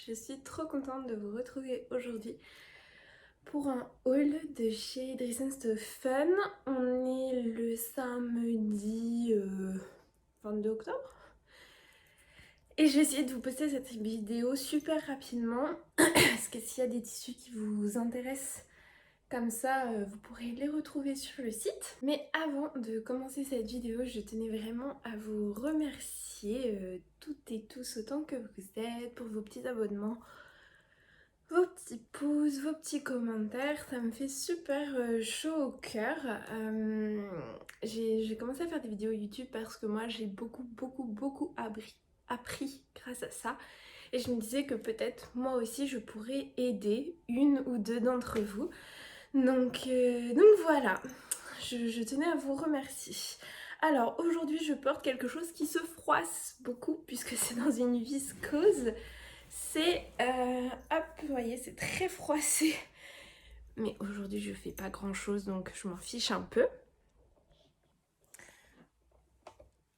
Je suis trop contente de vous retrouver aujourd'hui pour un haul de chez Dries & Fun. On est le samedi 22 octobre. Et je vais essayer de vous poster cette vidéo super rapidement parce que s'il y a des tissus qui vous intéressent, comme ça, vous pourrez les retrouver sur le site. Mais avant de commencer cette vidéo, je tenais vraiment à vous remercier toutes et tous autant que vous êtes pour vos petits abonnements, vos petits pouces, vos petits commentaires. Ça me fait super chaud au cœur. J'ai commencé à faire des vidéos YouTube parce que moi j'ai beaucoup appris grâce à ça. Et je me disais que peut-être moi aussi je pourrais aider une ou deux d'entre vous. Donc voilà, je tenais à vous remercier. Alors aujourd'hui je porte quelque chose qui se froisse beaucoup puisque c'est dans une viscose. C'est, hop, vous voyez, c'est très froissé. Mais aujourd'hui je fais pas grand chose donc je m'en fiche un peu.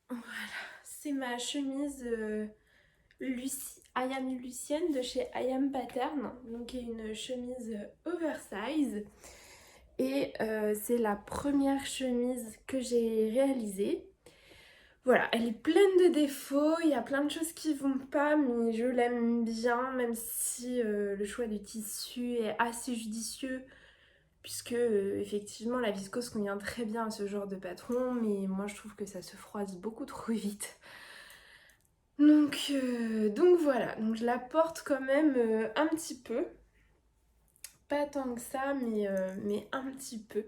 Voilà, c'est ma chemise I Am Lucienne de chez I Am Pattern. Donc une chemise oversize. Et c'est la première chemise que j'ai réalisée. Voilà, elle est pleine de défauts, il y a plein de choses qui vont pas, mais je l'aime bien, même si le choix du tissu est assez judicieux, puisque effectivement la viscose convient très bien à ce genre de patron, mais moi je trouve que ça se froisse beaucoup trop vite. Donc voilà, donc je la porte quand même un petit peu, pas tant que ça, mais un petit peu.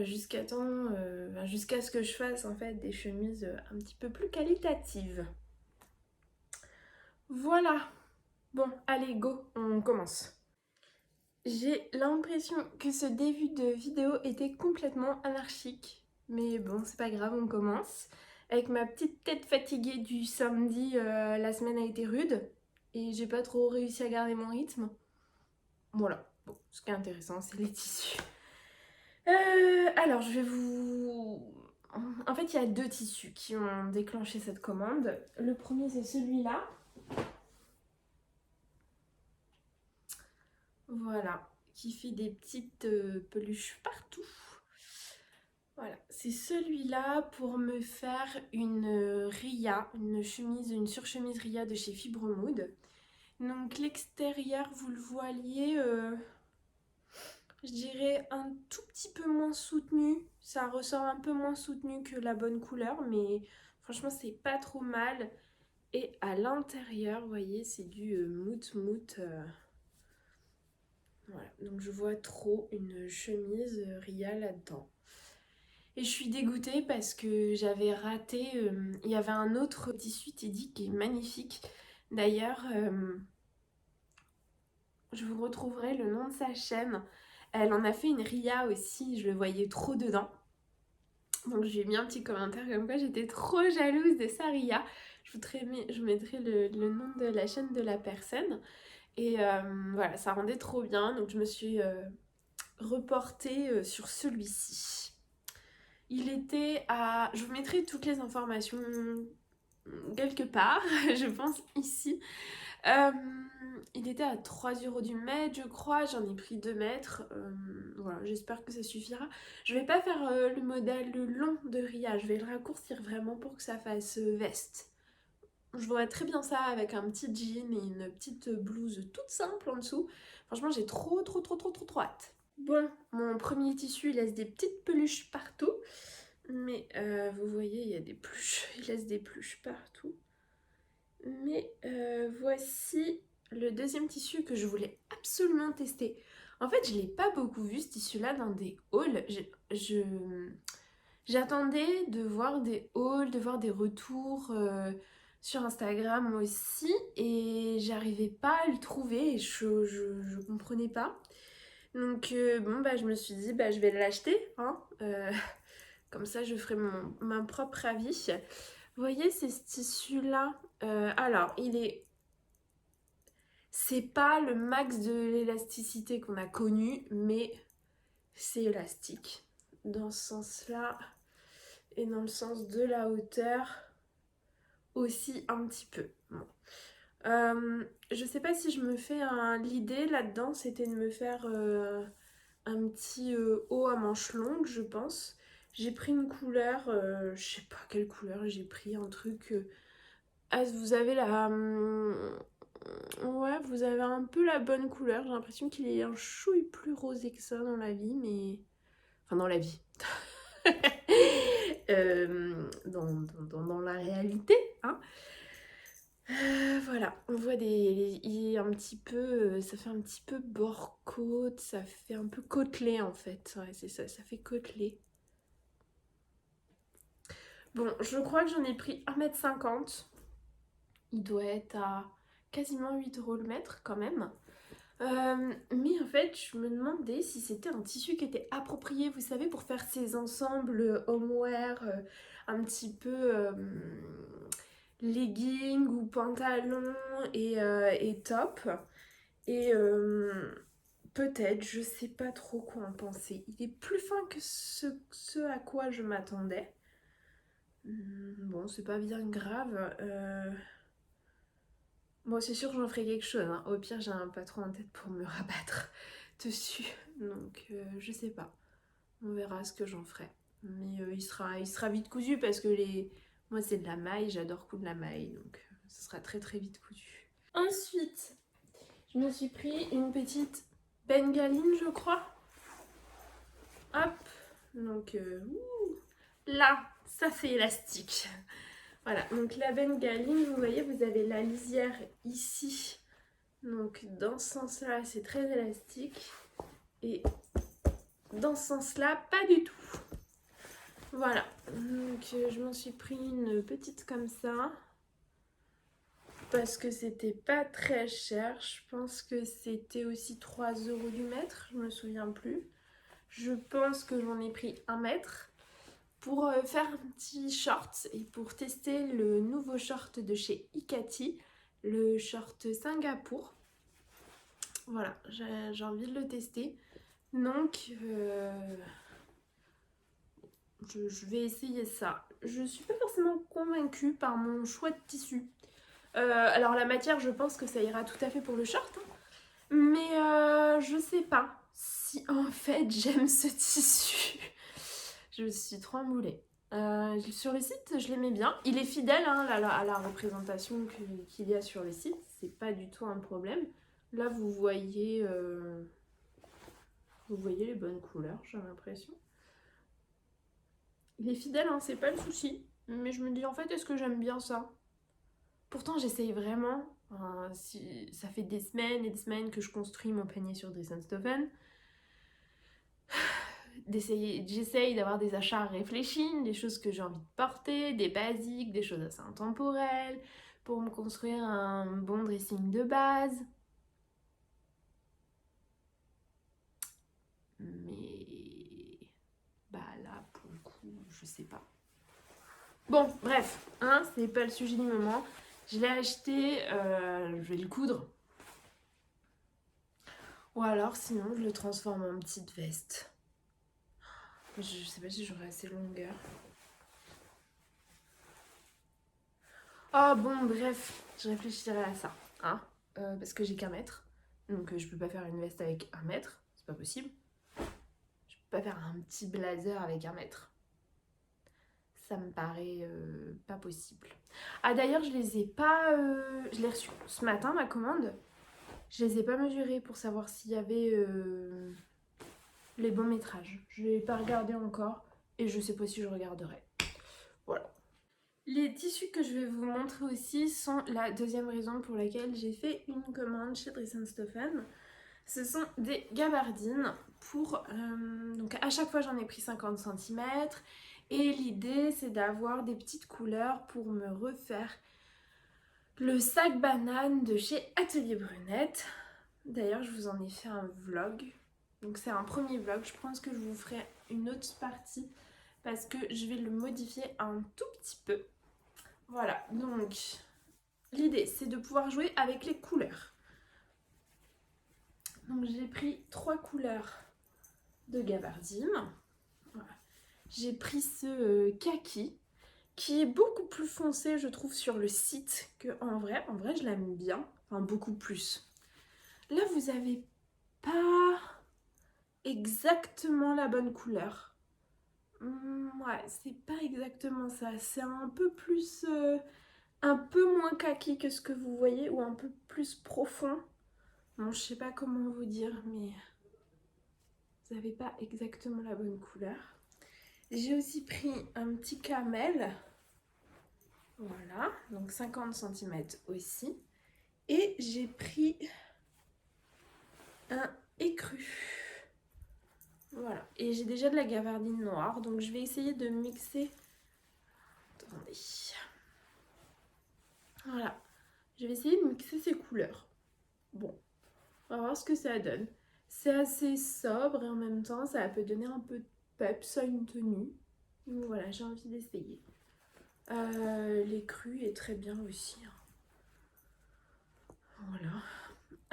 Jusqu'à ce que je fasse en fait des chemises un petit peu plus qualitatives. Voilà. Bon, allez, go, on commence. J'ai l'impression que ce début de vidéo était complètement anarchique. Mais bon, c'est pas grave, on commence. Avec ma petite tête fatiguée du samedi, la semaine a été rude. Et j'ai pas trop réussi à garder mon rythme. Voilà. Bon, ce qui est intéressant, c'est les tissus. Alors, je vais vous... En fait, il y a deux tissus qui ont déclenché cette commande. Le premier, c'est celui-là. Voilà, qui fait des petites peluches partout. Voilà, c'est celui-là pour me faire une ria, une surchemise ria de chez Fibromood. Donc l'extérieur, vous le voyez, je dirais un tout petit peu moins soutenu. Ça ressort un peu moins soutenu que la bonne couleur, mais franchement c'est pas trop mal. Et à l'intérieur, vous voyez, c'est du mout. Voilà, donc je vois trop une chemise ria là-dedans. Et je suis dégoûtée parce que j'avais raté, il y avait un autre tissu Teddy qui est magnifique. D'ailleurs, je vous retrouverai le nom de sa chaîne. Elle en a fait une ria aussi, je le voyais trop dedans. Donc j'ai mis un petit commentaire comme quoi j'étais trop jalouse de sa ria. Je mettrai le nom de la chaîne de la personne. Et voilà, ça rendait trop bien. Donc je me suis reportée sur celui-ci. Il était à... Je vous mettrai toutes les informations quelque part, je pense ici. Il était à 3 € du mètre, je crois. J'en ai pris 2 mètres. Voilà, j'espère que ça suffira. Je vais pas faire le modèle long de Ria. Je vais le raccourcir vraiment pour que ça fasse veste. Je vois très bien ça avec un petit jean et une petite blouse toute simple en dessous. Franchement, j'ai trop hâte. Bon, mon premier tissu, il laisse des petites peluches partout. Mais vous voyez, il y a des pluches, il laisse des pluches partout. Mais voici le deuxième tissu que je voulais absolument tester. En fait, je ne l'ai pas beaucoup vu ce tissu-là dans des hauls. J'attendais de voir des hauls, de voir des retours sur Instagram aussi. Et j'arrivais pas à le trouver et je comprenais pas. Donc bon, bah, je me suis dit, bah, je vais l'acheter. Hein, comme ça, je ferai mon propre avis. Vous voyez, c'est ce tissu-là. Alors, c'est pas le max de l'élasticité qu'on a connu, mais c'est élastique. Dans ce sens-là, et dans le sens de la hauteur, aussi un petit peu. Bon. Je sais pas si je me fais l'idée là-dedans, c'était de me faire un petit haut à manches longues, je pense. J'ai pris une couleur, je sais pas quelle couleur, j'ai pris un truc. Ah, vous avez ouais, vous avez un peu la bonne couleur. J'ai l'impression qu'il est un chouille plus rosé que ça dans la vie, mais. Enfin, dans la vie. Dans la réalité, hein. Voilà, on voit il est un petit peu, ça fait un petit peu bord-côte, ça fait un peu côtelé en fait, ouais c'est ça, ça fait côtelé. Bon, je crois que j'en ai pris 1,50 m, il doit être à quasiment 8 € le mètre quand même. Mais en fait, je me demandais si c'était un tissu qui était approprié, vous savez, pour faire ces ensembles homeware un petit peu leggings ou pantalons et top. Et peut-être, je sais pas trop quoi en penser. Il est plus fin que ce à quoi je m'attendais. Bon, c'est pas bien grave. Bon, c'est sûr que j'en ferai quelque chose, hein. Au pire, j'ai un patron en tête pour me rabattre dessus. Donc, je sais pas. On verra ce que j'en ferai. Mais il sera vite cousu parce que moi, c'est de la maille. J'adore coudre la maille. Donc, ce sera très très vite cousu. Ensuite, je me suis pris une petite bengaline, je crois. Hop. Donc, là, ça fait élastique. Voilà, donc la bengaline, vous voyez, vous avez la lisière ici. Donc dans ce sens-là, c'est très élastique. Et dans ce sens-là, pas du tout. Voilà, donc je m'en suis pris une petite comme ça. Parce que c'était pas très cher. Je pense que c'était aussi 3 € du mètre, je me souviens plus. Je pense que j'en ai pris 1 mètre. Pour faire un petit short et pour tester le nouveau short de chez Ikati, le short Singapour. Voilà, j'ai envie de le tester. Donc, je vais essayer ça. Je suis pas forcément convaincue par mon choix de tissu. Alors la matière, je pense que ça ira tout à fait pour le short. Hein. Mais je sais pas si en fait j'aime ce tissu. Je suis trop emboulée. Sur le site, je l'aimais bien. Il est fidèle hein, à la représentation qu'il y a sur le site. C'est pas du tout un problème. Là, vous voyez les bonnes couleurs, j'ai l'impression. Il est fidèle, hein, c'est pas le souci. Mais je me dis, en fait, est-ce que j'aime bien ça? Pourtant, j'essaye vraiment. Ça fait des semaines et des semaines que je construis mon panier sur Dress & Stephen. J'essaye d'avoir des achats réfléchis, des choses que j'ai envie de porter, des basiques, des choses assez intemporelles, pour me construire un bon dressing de base. Mais bah là, pour le coup, je sais pas. Bon, bref, hein, c'est pas le sujet du moment. Je l'ai acheté, je vais le coudre. Ou alors, sinon, je le transforme en petite veste. Je sais pas si j'aurai assez longueur. Oh bon, bref, je réfléchirai à ça, hein, parce que j'ai qu'un mètre, donc je peux pas faire une veste avec 1 mètre, c'est pas possible. Je peux pas faire un petit blazer avec 1 mètre. Ça me paraît pas possible. Ah d'ailleurs, je les ai pas, je l'ai reçu ce matin ma commande. Je les ai pas mesurés pour savoir s'il y avait les bons métrages. Je l'ai pas regardé encore et je sais pas si je regarderai. Voilà. Les tissus que je vais vous montrer aussi sont la deuxième raison pour laquelle j'ai fait une commande chez Dress & Stephen. Ce sont des gabardines pour... donc à chaque fois j'en ai pris 50 cm et l'idée c'est d'avoir des petites couleurs pour me refaire le sac banane de chez Atelier Brunette. D'ailleurs je vous en ai fait un vlog. Donc c'est un premier vlog, je pense que je vous ferai une autre partie parce que je vais le modifier un tout petit peu. Voilà, donc l'idée c'est de pouvoir jouer avec les couleurs. Donc j'ai pris 3 couleurs de gabardine. Voilà. J'ai pris ce kaki qui est beaucoup plus foncé, je trouve, sur le site qu'en vrai. En vrai, je l'aime bien, enfin beaucoup plus. Là, vous avez pas exactement la bonne couleur. Ouais, c'est pas exactement ça. C'est un peu plus, un peu moins kaki que ce que vous voyez, ou un peu plus profond. Bon, je sais pas comment vous dire, mais vous n'avez pas exactement la bonne couleur. J'ai aussi pris un petit camel. Voilà, donc 50 cm aussi. Et j'ai pris un écru. Voilà, et j'ai déjà de la gavardine noire, donc je vais essayer de mixer. Attendez. Voilà, je vais essayer de mixer ces couleurs. Bon, on va voir ce que ça donne. C'est assez sobre et en même temps, ça peut donner un peu de peps à une tenue. Donc voilà, j'ai envie d'essayer. L'écru est très bien aussi, hein. Voilà.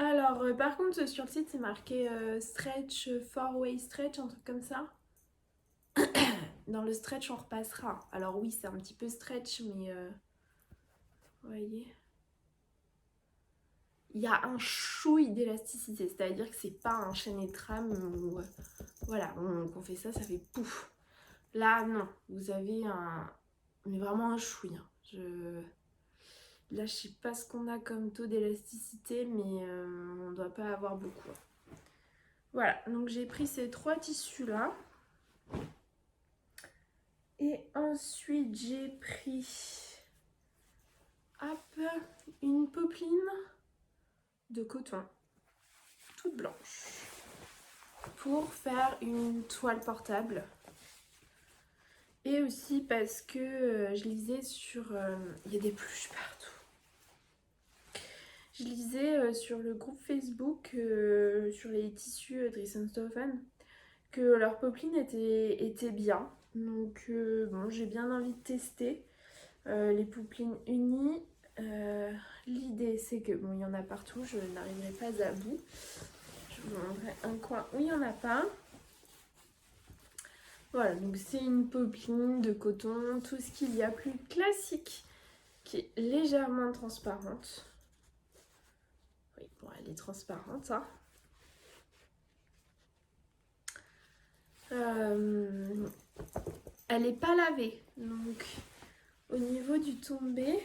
Alors, par contre, sur le site, c'est marqué stretch, 4-way stretch, un truc comme ça. Dans le stretch, on repassera. Alors oui, c'est un petit peu stretch, mais vous voyez, il y a un chouille d'élasticité, c'est-à-dire que c'est pas un chaîne et trame où, voilà, on fait ça, ça fait pouf. Là, non, vous avez un, mais vraiment un chouille, hein. Là, je sais pas ce qu'on a comme taux d'élasticité, mais on doit pas avoir beaucoup. Voilà, donc j'ai pris ces 3 tissus-là. Et ensuite, j'ai pris hop, une popeline de coton, toute blanche, pour faire une toile portable. Et aussi parce que je lisais sur... il y a des peluches partout. Je lisais sur le groupe Facebook, sur les tissus Dressenstoffen, que leur popeline était bien. Donc bon, j'ai bien envie de tester les popelines unies. L'idée c'est que, bon, il y en a partout, je n'arriverai pas à bout. Je vous montrerai un coin où il n'y en a pas. Voilà, donc c'est une popeline de coton, tout ce qu'il y a plus classique, qui est légèrement transparente. Oui, bon, elle est transparente, hein. Elle n'est pas lavée, donc au niveau du tombé,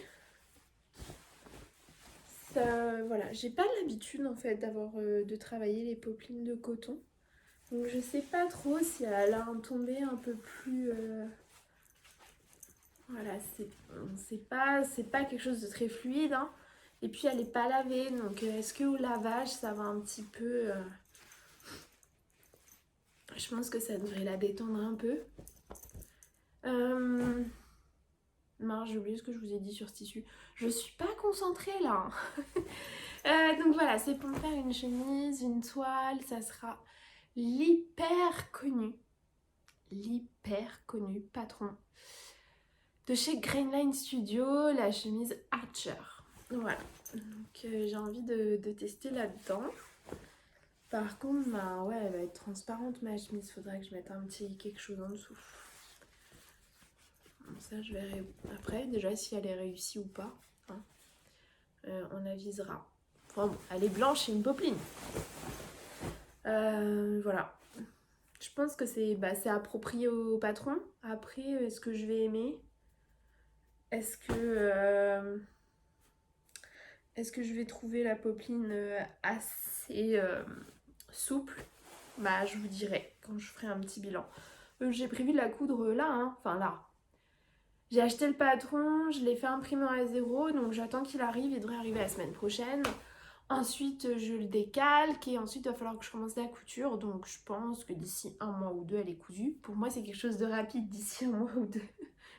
ça, voilà, j'ai pas l'habitude en fait de travailler les popelines de coton. Donc je sais pas trop si elle a un tombé un peu plus... voilà, c'est pas quelque chose de très fluide, hein. Et puis elle est pas lavée, donc est-ce que au lavage ça va un petit peu... je pense que ça devrait la détendre un peu. Mince, j'ai oublié ce que je vous ai dit sur ce tissu. Je suis pas concentrée là, hein. Donc voilà, c'est pour me faire une chemise, une toile, ça sera l'hyper connu patron de chez Grainline Studio, la chemise Archer. Voilà, donc j'ai envie de tester là-dedans. Par contre, bah ouais, elle va être transparente ma chemise, faudrait que je mette un petit quelque chose en dessous. Bon, ça je verrai après, déjà si elle est réussie ou pas, hein. On avisera. Enfin bon, elle est blanche, c'est une popeline. Voilà. Je pense que c'est approprié au patron. Après, est-ce que je vais aimer? Est-ce que je vais trouver la popeline assez souple? Bah, je vous dirai quand je ferai un petit bilan. J'ai prévu de la coudre là, hein. Enfin là. J'ai acheté le patron, je l'ai fait imprimer en A0, donc j'attends qu'il arrive, il devrait arriver la semaine prochaine. Ensuite, je le décalque et ensuite, il va falloir que je commence la couture. Donc, je pense que d'ici 1 mois ou 2, elle est cousue. Pour moi, c'est quelque chose de rapide d'ici 1 mois ou 2.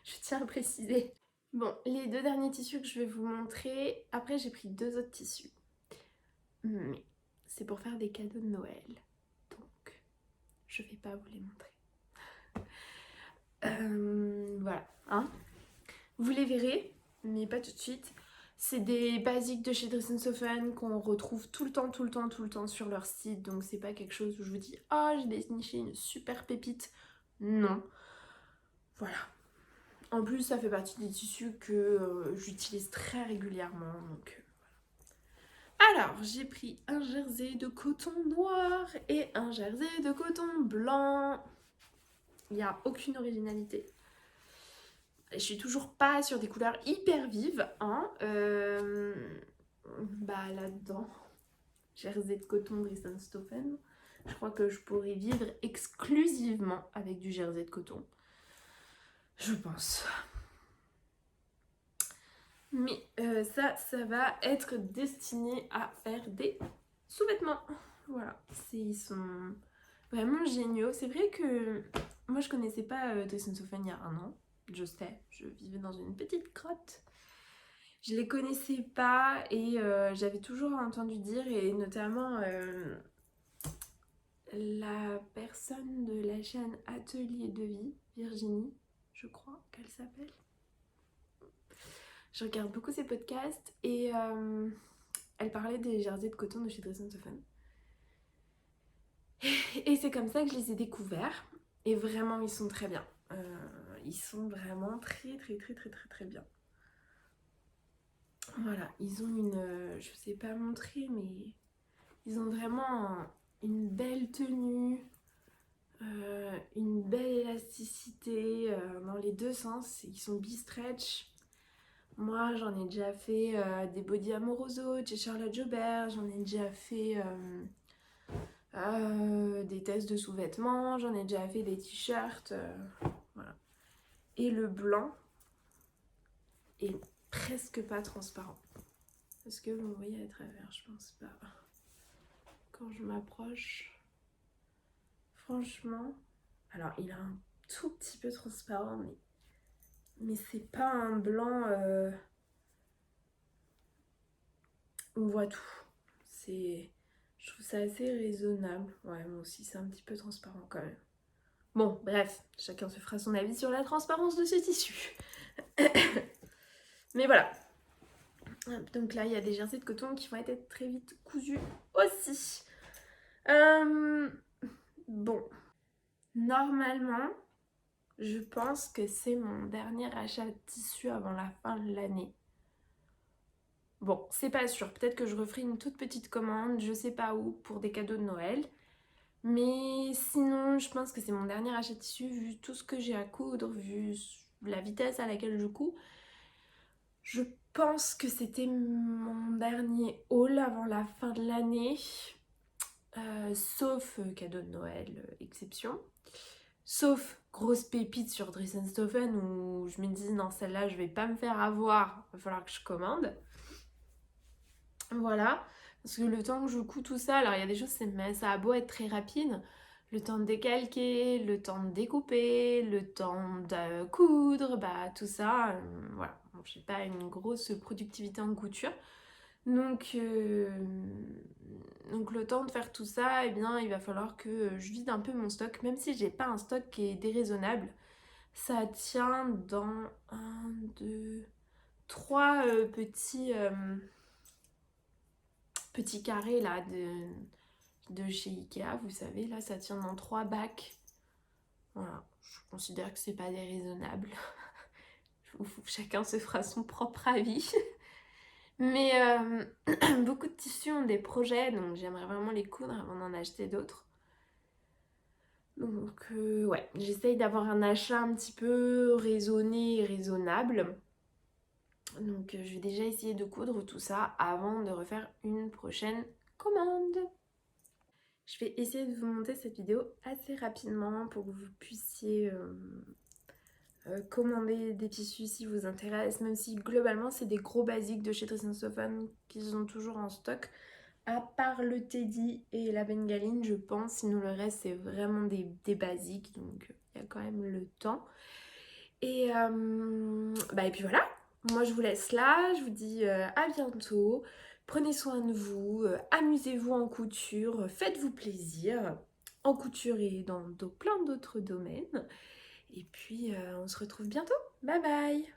Je tiens à préciser. Bon, les 2 derniers tissus que je vais vous montrer. Après, j'ai pris 2 autres tissus. Mais c'est pour faire des cadeaux de Noël. Donc, je vais pas vous les montrer. Voilà, hein. Vous les verrez, mais pas tout de suite. C'est des basiques de chez Dressenstoffen qu'on retrouve tout le temps sur leur site. Donc c'est pas quelque chose où je vous dis « Oh, j'ai déniché une super pépite ». Non. Voilà. En plus, ça fait partie des tissus que j'utilise très régulièrement. Donc, alors, j'ai pris un jersey de coton noir et un jersey de coton blanc. Il n'y a aucune originalité. Je suis toujours pas sur des couleurs hyper vives, hein. Bah là-dedans, jersey de coton de Stoffen. Je crois que je pourrais vivre exclusivement avec du jersey de coton. Je pense. Mais ça va être destiné à faire des sous-vêtements. Voilà, ils sont vraiment géniaux. C'est vrai que moi je connaissais pas Stoffen il y a un an. Je sais, je vivais dans une petite grotte. Je les connaissais pas et j'avais toujours entendu dire, et notamment la personne de la chaîne Atelier de Vie, Virginie, je crois qu'elle s'appelle. Je regarde beaucoup ses podcasts et elle parlait des jerseys de coton de chez Stoffen. Et c'est comme ça que je les ai découverts. Et vraiment, ils sont très bien. Ils sont vraiment très bien. Voilà, ils ont une... je sais pas montrer, mais ils ont vraiment une belle tenue, une belle élasticité dans les deux sens. Ils sont bi-stretch. Moi, j'en ai déjà fait des body amoroso chez Charlotte Jobert. J'en ai déjà fait des tests de sous-vêtements. J'en ai déjà fait des t-shirts. Voilà. Et le blanc est presque pas transparent. Est-ce que vous me voyez à travers? Je pense pas. Quand je m'approche, franchement, alors il a un tout petit peu transparent, mais c'est pas un blanc. On voit tout. Je trouve ça assez raisonnable. Ouais, moi aussi, c'est un petit peu transparent quand même. Bon, bref, chacun se fera son avis sur la transparence de ce tissu. Mais voilà. Donc là, il y a des jerseys de coton qui vont être très vite cousus aussi. Bon. Normalement, je pense que c'est mon dernier achat de tissu avant la fin de l'année. Bon, c'est pas sûr. Peut-être que je referai une toute petite commande, je sais pas où, pour des cadeaux de Noël. Mais sinon, je pense que c'est mon dernier achat de tissu, vu tout ce que j'ai à coudre, vu la vitesse à laquelle je couds. Je pense que c'était mon dernier haul avant la fin de l'année. Sauf cadeau de Noël, exception. Sauf grosse pépite sur Stoffen où je me dis non, celle-là je vais pas me faire avoir, il va falloir que je commande. Voilà, parce que le temps que je couds tout ça, alors il y a des choses, ça a beau être très rapide, le temps de décalquer, le temps de découper, le temps de coudre, bah tout ça, voilà. Donc, j'ai pas une grosse productivité en couture. Donc le temps de faire tout ça, eh bien, il va falloir que je vide un peu mon stock, même si j'ai pas un stock qui est déraisonnable. Ça tient dans 1, 2, 3 petits carrés là de chez Ikea, vous savez, là ça tient dans 3 bacs. Voilà, je considère que c'est pas déraisonnable. Chacun se fera son propre avis. Mais beaucoup de tissus ont des projets, donc j'aimerais vraiment les coudre avant d'en acheter d'autres. Donc ouais, j'essaye d'avoir un achat un petit peu raisonné et raisonnable. Donc je vais déjà essayer de coudre tout ça avant de refaire une prochaine commande. Je vais essayer de vous monter cette vidéo assez rapidement pour que vous puissiez commander des tissus si vous intéresse, même si globalement c'est des gros basiques de chez Stoffen qu'ils ont toujours en stock, à part le Teddy et la bengaline je pense, sinon le reste c'est vraiment des basiques, donc il y a quand même le temps. Et puis voilà, moi je vous laisse là, je vous dis à bientôt, prenez soin de vous, amusez-vous en couture, faites-vous plaisir en couture et dans plein d'autres domaines. Et puis, on se retrouve bientôt. Bye bye!